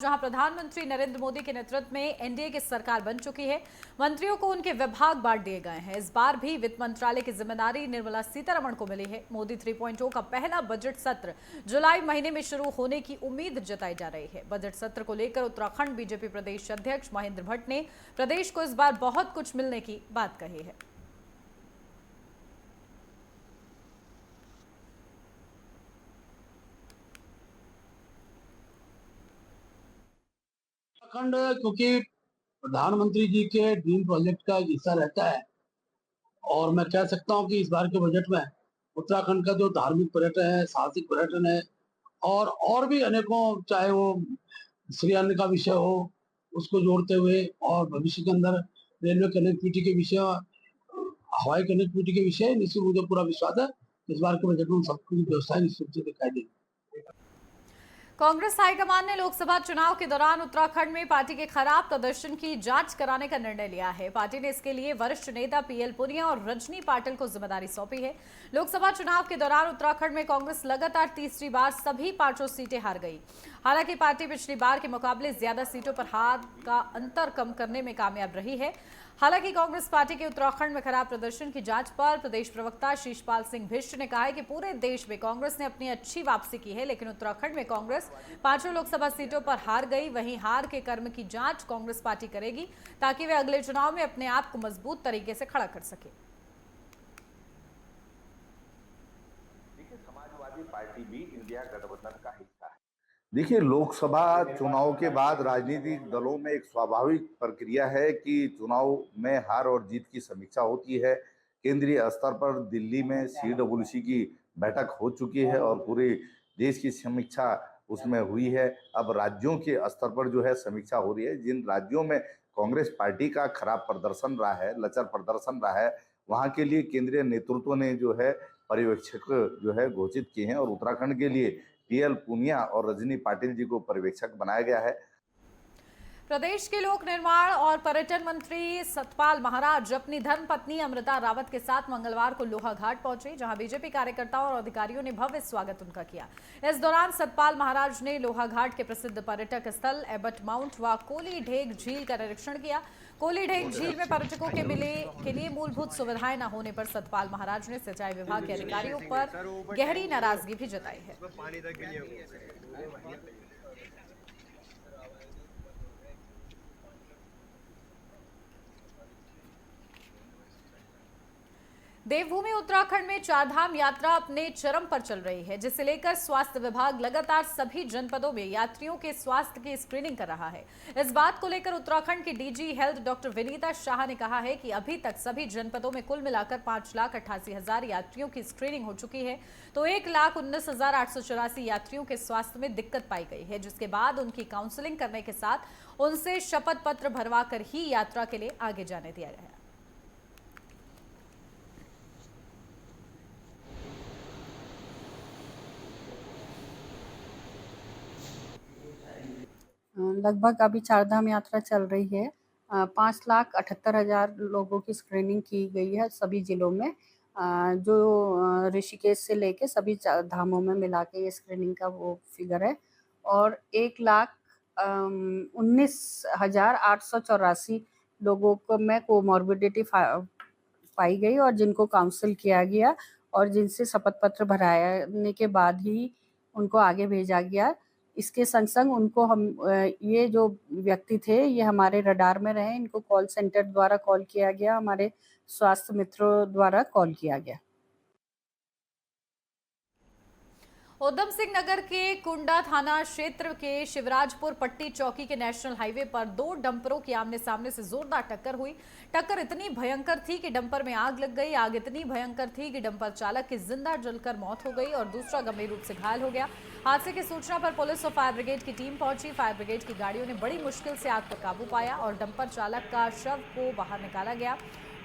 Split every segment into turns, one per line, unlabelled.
जहां प्रधानमंत्री नरेंद्र मोदी के नेतृत्व में एनडीए की सरकार बन चुकी है। मंत्रियों को उनके विभाग बांट दिए गए हैं। इस बार भी वित्त मंत्रालय की जिम्मेदारी निर्मला सीतारमण को मिली है। मोदी 3.0 का पहला बजट सत्र जुलाई महीने में शुरू होने की उम्मीद जताई जा रही है। बजट सत्र को लेकर उत्तराखंड बीजेपी प्रदेश अध्यक्ष महेंद्र भट्ट ने प्रदेश को इस बार बहुत कुछ मिलने की बात कही है।
उत्तराखंड क्योंकि प्रधानमंत्री जी के ड्रीम प्रोजेक्ट का हिस्सा रहता है और मैं कह सकता हूं कि इस बार के बजट में उत्तराखंड का जो धार्मिक पर्यटन है, साहसिक पर्यटन है और भी अनेकों, चाहे वो श्री अन्न का विषय हो, उसको जोड़ते हुए और भविष्य के अंदर रेलवे कनेक्टिविटी के विषय, हवाई कनेक्टिविटी के विषय, निश्चित मुझे पूरा विश्वास है इस बार के बजट में सबकी व्यवस्थाएं निश्चित रूप से दिखाई देगी।
कांग्रेस हाईकमान ने लोकसभा चुनाव के दौरान उत्तराखंड में पार्टी के खराब प्रदर्शन की जांच कराने का निर्णय लिया है। पार्टी ने इसके लिए वरिष्ठ नेता पीएल पुनिया और रजनी पाटिल को जिम्मेदारी सौंपी है। लोकसभा चुनाव के दौरान उत्तराखंड में कांग्रेस लगातार तीसरी बार सभी 5 सीटें हार गई। हालांकि पार्टी पिछली बार के मुकाबले ज्यादा सीटों पर हार का अंतर कम करने में कामयाब रही है। हालांकि कांग्रेस पार्टी के उत्तराखंड में खराब प्रदर्शन की जांच पर प्रदेश प्रवक्ता शीशपाल सिंह भिष्ट ने कहा है कि पूरे देश में कांग्रेस ने अपनी अच्छी वापसी की है, लेकिन उत्तराखंड में कांग्रेस 5 लोकसभा सीटों पर हार गई। वहीं हार के कर्म की जांच कांग्रेस पार्टी करेगी ताकि वे अगले चुनाव में अपने आप को मजबूत तरीके से खड़ा कर सके।
देखिए, समाजवादी पार्टी भी इंडिया गठबंधन का हिस्सा है। देखिए, लोकसभा चुनाव के बाद राजनीतिक दलों में एक स्वाभाविक प्रक्रिया है कि चुनाव में हार और जीत की समीक्षा होती है। केंद्रीय स्तर पर दिल्ली में सीडब्ल्यूसी की बैठक हो चुकी है और पूरे देश की समीक्षा उसमें हुई है। अब राज्यों के स्तर पर जो है समीक्षा हो रही है। जिन राज्यों में कांग्रेस पार्टी का खराब प्रदर्शन रहा है, लचर प्रदर्शन रहा है, वहां के लिए केंद्रीय नेतृत्व ने जो है पर्यवेक्षक जो है घोषित किए हैं और उत्तराखंड के लिए पीएल पुनिया और रजनी पाटिल जी को पर्यवेक्षक बनाया गया है।
प्रदेश के लोक निर्माण और पर्यटन मंत्री सतपाल महाराज अपनी धर्मपत्नी अमृता रावत के साथ मंगलवार को लोहाघाट पहुंचे, जहां बीजेपी कार्यकर्ताओं और अधिकारियों ने भव्य स्वागत उनका किया। इस दौरान सतपाल महाराज ने लोहाघाट के प्रसिद्ध पर्यटक स्थल एबट माउंट व कोली ढेग झील का निरीक्षण किया। कोली ढेग झील में पर्यटकों के लिए मूलभूत सुविधाएं न होने पर सतपाल महाराज ने सिंचाई विभाग के अधिकारियों पर गहरी नाराजगी भी जताई है। देवभूमि उत्तराखंड में चारधाम यात्रा अपने चरम पर चल रही है, जिसे लेकर स्वास्थ्य विभाग लगातार सभी जनपदों में यात्रियों के स्वास्थ्य की स्क्रीनिंग कर रहा है। इस बात को लेकर उत्तराखंड की DG health doctor Vinita Shah ने कहा है कि अभी तक सभी जनपदों में कुल मिलाकर 5,88,000 यात्रियों की स्क्रीनिंग हो चुकी है, तो 1,19,884 यात्रियों के स्वास्थ्य में दिक्कत पाई गई है, जिसके बाद उनकी काउंसलिंग करने के साथ उनसे शपथ पत्र भरवा कर ही यात्रा के लिए आगे जाने दिया गया है।
लगभग अभी चारधाम यात्रा चल रही है। 5,78,000 लोगों की स्क्रीनिंग की गई है सभी जिलों में। जो ऋषिकेश से लेके सभी धामों में मिला के ये स्क्रीनिंग का वो फिगर है। और 1,19,884 लोगों को में कोमॉर्बिडिटी पाई गई और जिनको काउंसिल किया गया और जिनसे शपथ पत्र भराने के बाद ही उनको आगे भेजा गया। इसके संग उनको हम ये जो व्यक्ति थे ये हमारे रडार में रहे, इनको कॉल सेंटर द्वारा कॉल किया गया, हमारे स्वास्थ्य मित्रों द्वारा कॉल किया गया।
उधम सिंह नगर के कुंडा थाना क्षेत्र के शिवराजपुर पट्टी चौकी के नेशनल हाईवे पर 2 डंपरों की आमने सामने से जोरदार टक्कर हुई। टक्कर इतनी भयंकर थी कि डंपर में आग लग गई। आग इतनी भयंकर थी कि डंपर चालक की जिंदा जलकर मौत हो गई और दूसरा गंभीर रूप से घायल हो गया। हादसे की सूचना पर पुलिस और फायर ब्रिगेड की टीम पहुंची। फायर ब्रिगेड की गाड़ियों ने बड़ी मुश्किल से आग पर काबू पाया और डंपर चालक का शव को बाहर निकाला गया।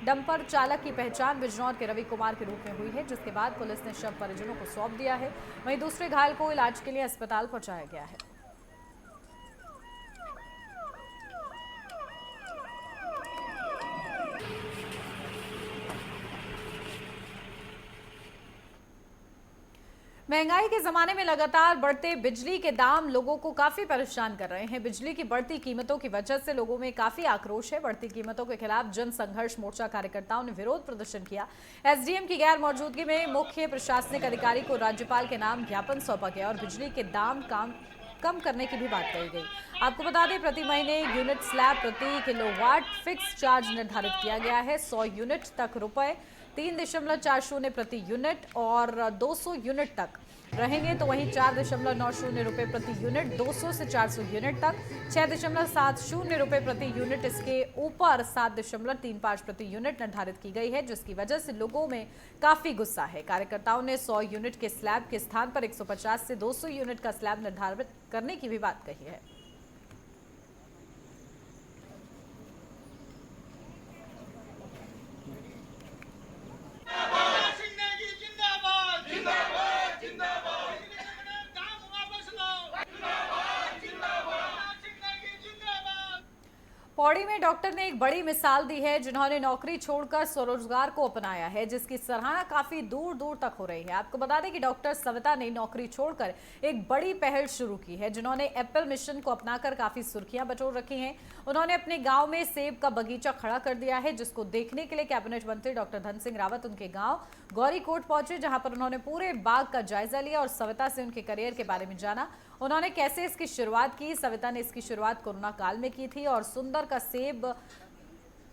डंपर चालक की पहचान बिजनौर के रवि कुमार के रूप में हुई है, जिसके बाद पुलिस ने शव परिजनों को सौंप दिया है। वहीं दूसरे घायल को इलाज के लिए अस्पताल पहुंचाया गया है। महंगाई के जमाने में लगातार बढ़ते बिजली के दाम लोगों को काफी परेशान कर रहे हैं। बिजली की बढ़ती कीमतों की वजह से लोगों में काफी आक्रोश है। बढ़ती कीमतों के खिलाफ जन संघर्ष मोर्चा कार्यकर्ताओं ने विरोध प्रदर्शन किया। एसडीएम की गैर मौजूदगी में मुख्य प्रशासनिक अधिकारी को राज्यपाल के नाम ज्ञापन सौंपा गया और बिजली के दाम कम करने की भी बात कही गई। आपको बता दें, प्रति महीने यूनिट स्लैब प्रति किलोवाट फिक्स चार्ज निर्धारित किया गया है। 100 यूनिट तक रुपए 3.40 प्रति यूनिट और 200 यूनिट तक रहेंगे तो वहीं 4.90 रुपए प्रति यूनिट 200 से 400 यूनिट तक, 6.70 रुपए प्रति यूनिट, इसके ऊपर 7.35 प्रति यूनिट निर्धारित की गई है, जिसकी वजह से लोगों में काफी गुस्सा है। कार्यकर्ताओं ने 100 यूनिट के स्लैब के स्थान पर 150 से 200 यूनिट का स्लैब निर्धारित करने की भी बात कही है। पौड़ी में डॉक्टर ने एक बड़ी मिसाल दी है, जिन्होंने नौकरी छोड़कर स्वरोजगार को अपनाया है, जिसकी सराहना काफी दूर दूर तक हो रही है। आपको बता दें कि डॉक्टर सविता ने नौकरी छोड़कर एक बड़ी पहल शुरू की है, जिन्होंने एप्पल मिशन को अपनाकर काफी सुर्खियां बटोर रखी हैं। उन्होंने अपने गांव में सेब का बगीचा खड़ा कर दिया है, जिसको देखने के लिए कैबिनेट मंत्री डॉक्टर धन सिंह रावत उनके गाँव गौरीकोट पहुंचे, जहां पर उन्होंने पूरे बाग का जायजा लिया और सविता से उनके करियर के बारे में जाना। उन्होंने कैसे इसकी शुरुआत की। सविता ने इसकी शुरुआत कोरोना काल में की थी और सुंदर का सेब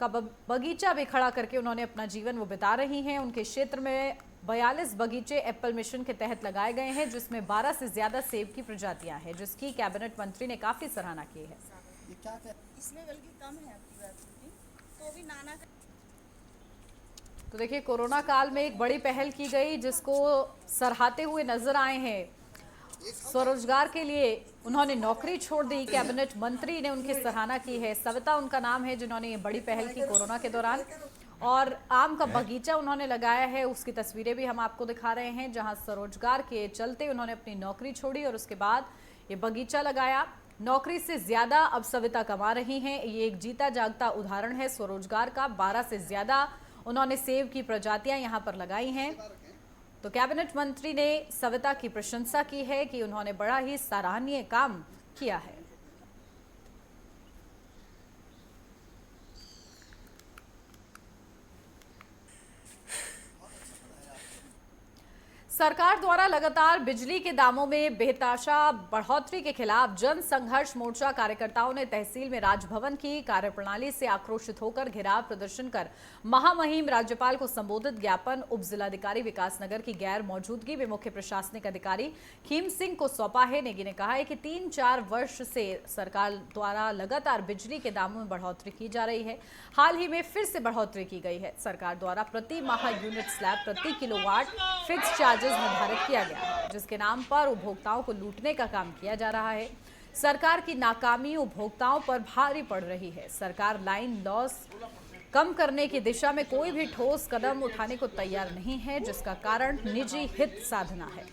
का बगीचा भी खड़ा करके उन्होंने अपना जीवन वो बिता रही हैं। उनके क्षेत्र में 42 बगीचे एप्पल मिशन के तहत लगाए गए हैं, जिसमें 12 से ज्यादा सेब की प्रजातियां हैं, जिसकी कैबिनेट मंत्री ने काफी सराहना की है।
इसमें बल्कि कम है आपकी बात तो भी नाना।
तो देखिए, कोरोना काल में एक बड़ी पहल की गई, जिसको सराहते हुए नजर आए हैं। स्वरोजगार के लिए उन्होंने नौकरी छोड़ दी, कैबिनेट मंत्री ने उनकी सराहना की है। सविता उनका नाम है, जिन्होंने ये बड़ी पहल की कोरोना के दौरान, और आम का बगीचा उन्होंने लगाया है। उसकी तस्वीरें भी हम आपको दिखा रहे हैं, जहां स्वरोजगार के चलते उन्होंने अपनी नौकरी छोड़ी और उसके बाद ये बगीचा लगाया। नौकरी से ज्यादा अब सविता कमा रही हैं। ये एक जीता जागता उदाहरण है स्वरोजगार का। 12 से ज्यादा उन्होंने सेब की प्रजातियां यहाँ पर लगाई हैं। तो कैबिनेट मंत्री ने सविता की प्रशंसा की है कि उन्होंने बड़ा ही सराहनीय काम किया है। सरकार द्वारा लगातार बिजली के दामों में बेतहाशा बढ़ोतरी के खिलाफ जन संघर्ष मोर्चा कार्यकर्ताओं ने तहसील में राजभवन की कार्यप्रणाली से आक्रोशित होकर घेराव प्रदर्शन कर महामहिम राज्यपाल को संबोधित ज्ञापन उप जिलाधिकारी विकासनगर की गैर मौजूदगी में मुख्य प्रशासनिक अधिकारी खीम सिंह को सौंपा है। नेगी ने कहा है कि 3-4 वर्ष से सरकार द्वारा लगातार बिजली के दामों में बढ़ोतरी की जा रही है। हाल ही में फिर से बढ़ोतरी की गई है। सरकार द्वारा प्रति माह यूनिट स्लैब प्रति किलोवाट फिक्स चार्जेस निर्धारित किया गया है, जिसके नाम पर उपभोक्ताओं को लूटने का काम किया जा रहा है। सरकार की नाकामी उपभोक्ताओं पर भारी पड़ रही है। सरकार लाइन लॉस कम करने की दिशा में कोई भी ठोस कदम उठाने को तैयार नहीं है, जिसका कारण निजी हित साधना है।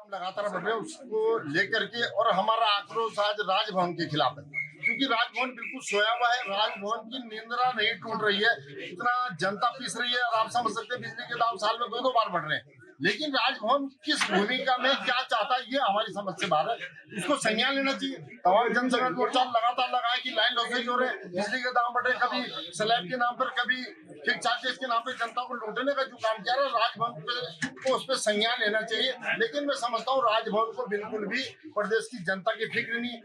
लगातार बढ़ रहे हैं, उसको लेकर के, और हमारा आक्रोश आज राजभवन के खिलाफ है, क्योंकि राजभवन बिल्कुल सोया हुआ है। राजभवन की निंद्रा नहीं टूट रही है, इतना जनता पीस रही है। और आप समझ सकते हैं बिजली के दाम साल में 2-2 बार बढ़ रहे हैं, लेकिन राजभवन किस भूमिका में क्या चाहता है, ये हमारी समझ से बाहर है। इसको संज्ञान लेना चाहिए। तमाम जनसंघर्ष मोर्चा लगातार लगाए कि लाइन लॉसेज हो रहे हैं, बिजली के दाम बढ़ रहे, कभी स्लैब के नाम पर, कभी फिक्स चार्जेस के नाम पर जनता को लूटने का जो काम किया है, राजभवन को उस पर संज्ञान लेना चाहिए। लेकिन मैं समझता हूँ राजभवन को बिल्कुल भी प्रदेश की जनता की फिक्र नहीं।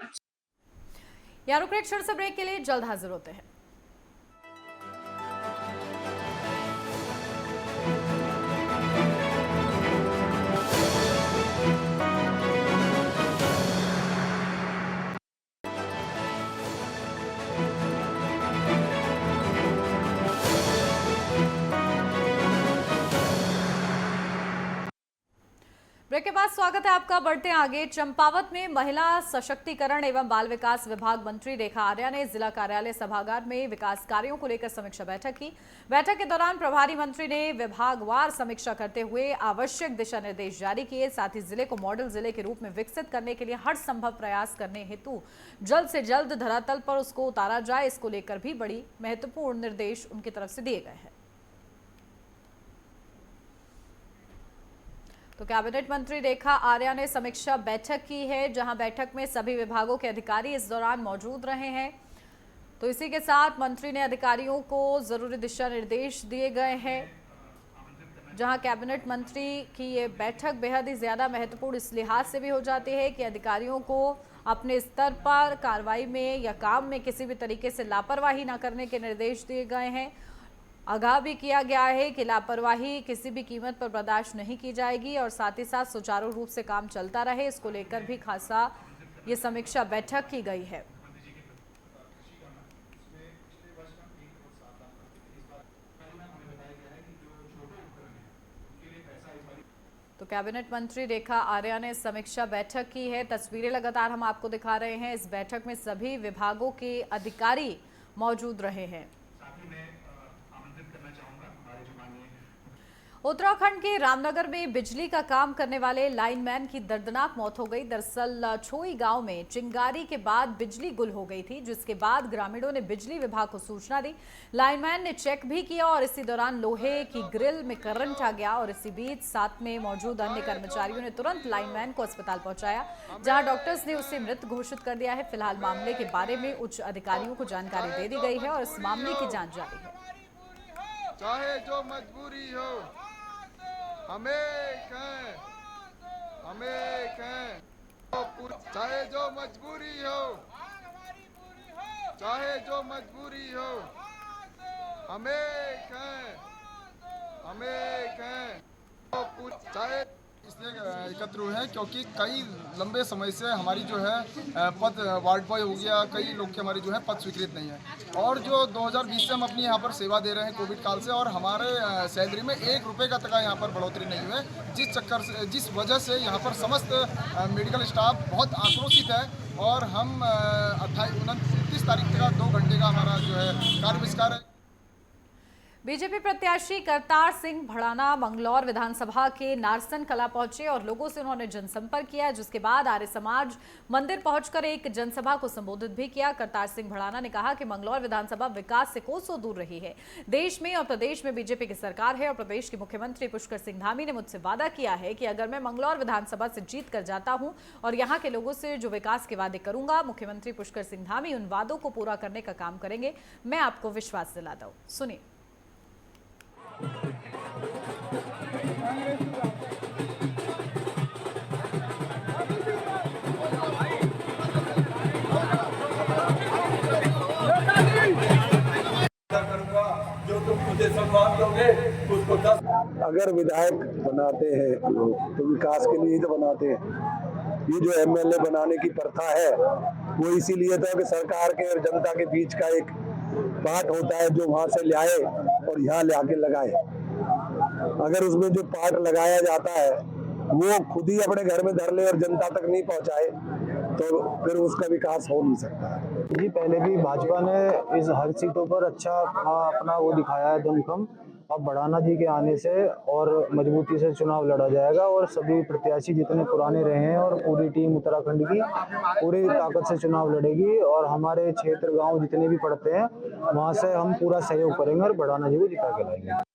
यहाँ रुक एक छोटे से ब्रेक के लिए, जल्द हाजिर होते हैं। ब्रेक के बाद स्वागत है आपका। बढ़ते हैं आगे। चंपावत में महिला सशक्तिकरण एवं बाल विकास विभाग मंत्री रेखा आर्या ने जिला कार्यालय सभागार में विकास कार्यों को लेकर समीक्षा बैठक की। बैठक के दौरान प्रभारी मंत्री ने विभागवार समीक्षा करते हुए आवश्यक दिशा निर्देश जारी किए। साथ ही जिले को मॉडल जिले के रूप में विकसित करने के लिए हर संभव प्रयास करने हेतु जल्द से जल्द धरातल पर उसको उतारा जाए, इसको लेकर भी बड़ी महत्वपूर्ण निर्देश उनकी तरफ से दिए गए हैं। तो कैबिनेट मंत्री रेखा आर्या ने समीक्षा बैठक की है, जहां बैठक में सभी विभागों के अधिकारी इस दौरान मौजूद रहे हैं। तो इसी के साथ मंत्री ने अधिकारियों को जरूरी दिशा निर्देश दिए गए हैं, जहां कैबिनेट मंत्री की ये बैठक बेहद ही ज्यादा महत्वपूर्ण इस लिहाज से भी हो जाती है कि अधिकारियों को अपने स्तर पर कार्रवाई में या काम में किसी भी तरीके से लापरवाही न करने के निर्देश दिए गए हैं। आगाह भी किया गया है कि लापरवाही किसी भी कीमत पर बर्दाश्त नहीं की जाएगी और साथ ही साथ सुचारू रूप से काम चलता रहे, इसको लेकर भी खासा ये समीक्षा बैठक की गई है। तो कैबिनेट मंत्री रेखा आर्या ने समीक्षा बैठक की है। तस्वीरें लगातार हम आपको दिखा रहे हैं। इस बैठक में सभी विभागों के अधिकारी मौजूद रहे हैं। उत्तराखंड के रामनगर में बिजली का काम करने वाले लाइनमैन की दर्दनाक मौत हो गई। दरअसल छोई गांव में चिंगारी के बाद बिजली गुल हो गई थी, जिसके बाद ग्रामीणों ने बिजली विभाग को सूचना दी। लाइनमैन ने चेक भी किया और इसी दौरान लोहे की ग्रिल में करंट आ गया और इसी बीच साथ में मौजूद अन्य कर्मचारियों ने तुरंत लाइनमैन को अस्पताल पहुंचाया, जहां डॉक्टर्स ने उसे मृत घोषित कर दिया है। फिलहाल मामले के बारे में उच्च अधिकारियों को जानकारी दे दी गई है और इस मामले की जांच जारी है।
चाहे जो मजबूरी हो हमें कहें, चाहे जो मजबूरी हो, चाहे जो मजबूरी हो, हमें कहें, चाहे इसलिए एकत्र हुए हैं क्योंकि कई लंबे समय से हमारी जो है पद वार्ड बॉय हो गया, कई लोग के हमारी जो है पद स्वीकृत नहीं है और जो 2020 से हम अपनी यहाँ पर सेवा दे रहे हैं कोविड काल से और हमारे सैलरी में 1 रुपये का तक यहाँ पर बढ़ोतरी नहीं हुई है, जिस वजह से यहाँ पर समस्त मेडिकल स्टाफ बहुत आक्रोशित है और हम 29 तारीख का 2 घंटे का हमारा जो है कार्य बहिष्कार है।
बीजेपी प्रत्याशी करतार सिंह भड़ाना मंगलौर विधानसभा के नारसन कला पहुंचे और लोगों से उन्होंने जनसंपर्क किया, जिसके बाद आर्य समाज मंदिर पहुंचकर एक जनसभा को संबोधित भी किया। करतार सिंह भड़ाना ने कहा कि मंगलौर विधानसभा विकास से कोसों दूर रही है। देश में और प्रदेश में बीजेपी की सरकार है और प्रदेश के मुख्यमंत्री पुष्कर सिंह धामी ने मुझसे वादा किया है कि अगर मैं मंगलौर विधानसभा से जीत कर जाता हूं और यहाँ के लोगों से जो विकास के वादे करूंगा, मुख्यमंत्री पुष्कर सिंह धामी उन वादों को पूरा करने का काम करेंगे। मैं आपको विश्वास दिलाता हूं। सुनिए।
जो तुम मुझे सम्मान दोगे उसको 10। अगर विधायक बनाते हैं तो विकास के लिए ही तो बनाते हैं। ये जो एमएलए बनाने की प्रथा है वो इसीलिए था कि सरकार के और जनता के बीच का एक पार्ट होता है जो वहां से ले आए और यहाँ ले आके लगाए। अगर उसमें जो पार्ट लगाया जाता है वो खुद ही अपने घर में धर ले और जनता तक नहीं पहुंचाए तो फिर उसका विकास हो नहीं सकता।
जी पहले भी भाजपा ने इस हर सीटों पर अच्छा अपना वो दिखाया है दमखम। अब भड़ाना जी के आने से और मजबूती से चुनाव लड़ा जाएगा और सभी प्रत्याशी जितने पुराने रहे हैं और पूरी टीम उत्तराखंड की पूरी ताकत से चुनाव लड़ेगी और हमारे क्षेत्र गांव जितने भी पड़ते हैं वहां से हम पूरा सहयोग करेंगे और भड़ाना जी को जिता के लाएंगे।